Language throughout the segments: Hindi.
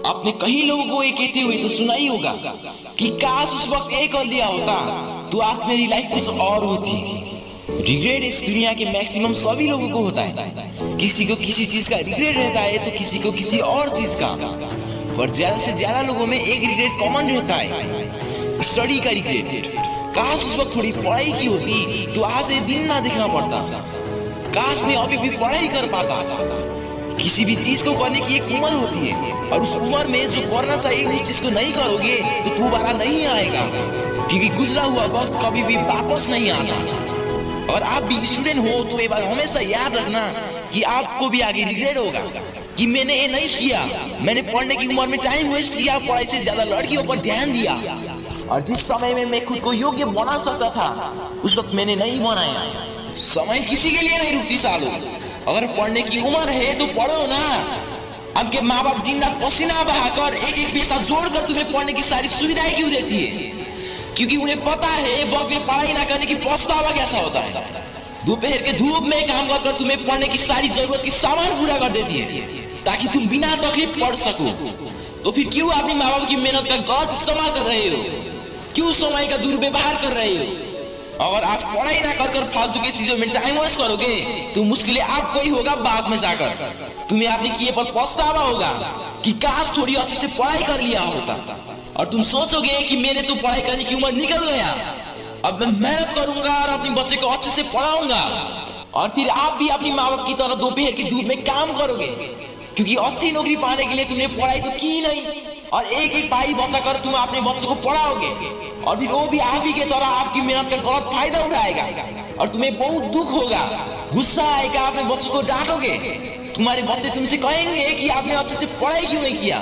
आपने कई लोगों को ये कहते हुए तो सुना ही होगा कि काश उस वक्त ये कर लिया होता तो आज मेरी लाइफ कुछ और होती। रिग्रेट इस दुनिया के मैक्सिमम सभी लोगों को होता है। किसी को किसी चीज का रिग्रेट रहता है तो किसी को किसी और चीज का, पर ज्यादा से ज्यादा लोगों में एक रिग्रेट कॉमन रहता है, स्टडी का रिग्रेट। काश उस वक्त थोड़ी पढ़ाई की होती तो आज ये दिन ना देखना पड़ता। काश मैं अभी भी पढ़ाई कर पाता। किसी भी चीज को करने की एक उम्र होती है और उस उम्र में जो करना चाहिए उस चीज को नहीं करोगे तो दोबारा नहीं आएगा, क्योंकि गुजरा हुआ वक्त कभी भी वापस नहीं आता। और आप भी स्टूडेंट हो तो ये बात हमेशा याद रखना कि आपको भी आगे रिग्रेट होगा कि मैंने ये नहीं किया, मैंने पढ़ने की उम्र में टाइम वेस्ट किया, पढ़ाई से ज्यादा लड़कियों पर ध्यान दिया, और जिस समय में मैं खुद को योग्य बना सकता था उस वक्त मैंने नहीं बनाया। समय किसी के लिए नहीं रुकती सालों। अगर पढ़ने की उम्र है तो पढ़ो ना। आपके माँ बाप जिंदा पसीना बहाकर एक एक पैसा जोड़कर तुम्हें पढ़ने की सारी सुविधाएं क्यों देती है? क्योंकि उन्हें पता है वक्त में पढ़ाई ना करने की पछतावा कैसा होता है। दोपहर के धूप में काम कर तुम्हें पढ़ने की सारी जरूरत की सामान पूरा कर देती है ताकि तुम बिना तकलीफ पढ़ सको। तो फिर क्यों अपनी माँ बाप की मेहनत का गलत इस्तेमाल कर रहे हो? क्यों समय का दुर्व्यवहार कर रहे हो? अगर आज पढ़ाई ना कर फालतू की चीजों में टाइम वेस्ट करोगे तो मुश्किल आपको ही होगा। बाद में जाकर तुम्हें अपने किए पर पछतावा होगा कि काश थोड़ी अच्छे से पढ़ाई कर लिया होता। और तुम सोचोगे कि मेरे तो पढ़ाई करने की उम्र निकल गया, अब मैं मेहनत करूंगा और अपने बच्चे को अच्छे से पढ़ाऊंगा। और फिर आप भी अपनी माँ बाप की तरह दोपहर की धूप में काम करोगे, क्योंकि अच्छी नौकरी पाने के लिए तुमने पढ़ाई तो की नहीं, और एक एक भाई बचा कर तुम अपने बच्चों को पढ़ाओगे, और फिर वो भी आप ही के तरह आपकी मेहनत का गलत फायदा उठाएगा और तुम्हें बहुत दुख होगा, गुस्सा आएगा, अपने बच्चों को डांटोगे। तुम्हारे बच्चे तुमसे कहेंगे कि आपने अच्छे से पढ़ाई क्यों नहीं किया,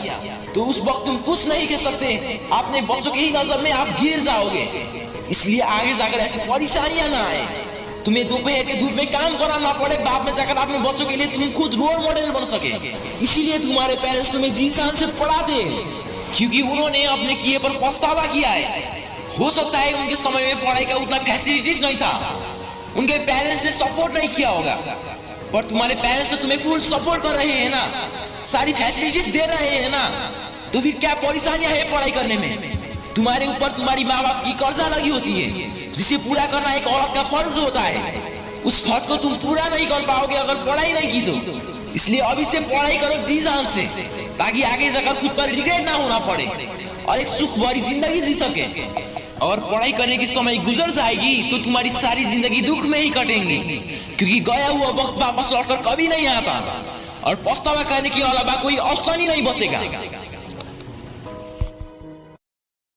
तो उस वक्त तुम कुछ नहीं कह सकते। अपने बच्चों की ही नजर में आप गिर जाओगे। इसलिए आगे जाकर ऐसी परेशानियां ना आए, तुम्हें दोपहर के धूप में काम करना ना पड़े, बाद में जाकर अपने बच्चों के लिए तुम खुद रोल मॉडल बन सके। इसीलिए तुम्हारे पेरेंट्स तुम्हें जी जान से पढ़ाते हैं, क्योंकि उन्होंने अपने किए पर पछतावा किया है। हो सकता है उनके समय में पढ़ाई का उतना फैसिलिटीज नहीं था, उनके पेरेंट्स ने सपोर्ट नहीं किया होगा, पर तुम्हारे पेरेंट्स तो तुम्हें फुल सपोर्ट कर रहे हैं ना, सारी फैसिलिटीज दे रहे हैं ना। तो फिर क्या परेशानियां है पढ़ाई करने में? तुम्हारे ऊपर तुम्हारी माँ बाप की कर्जा लगी होती है, जिसे पूरा करना एक औरत का फर्ज होता है। उस फर्ज को तुम पूरा नहीं कर पाओगे अगर पढ़ाई नहीं की तो। इसलिए अभी से पढ़ाई करो जी जान से, ताकि आगे जाकर खुद पर रिग्रेट ना होना पड़े और एक सुख भरी जिंदगी जी सके। और पढ़ाई करने की समय गुजर जाएगी तो तुम्हारी सारी जिंदगी दुख में ही कटेंगी, क्योंकि गया हुआ वक्त वापस लौटकर कभी नहीं आता और पछतावा करने के अलावा कोई ऑप्शन ही नहीं बचेगा।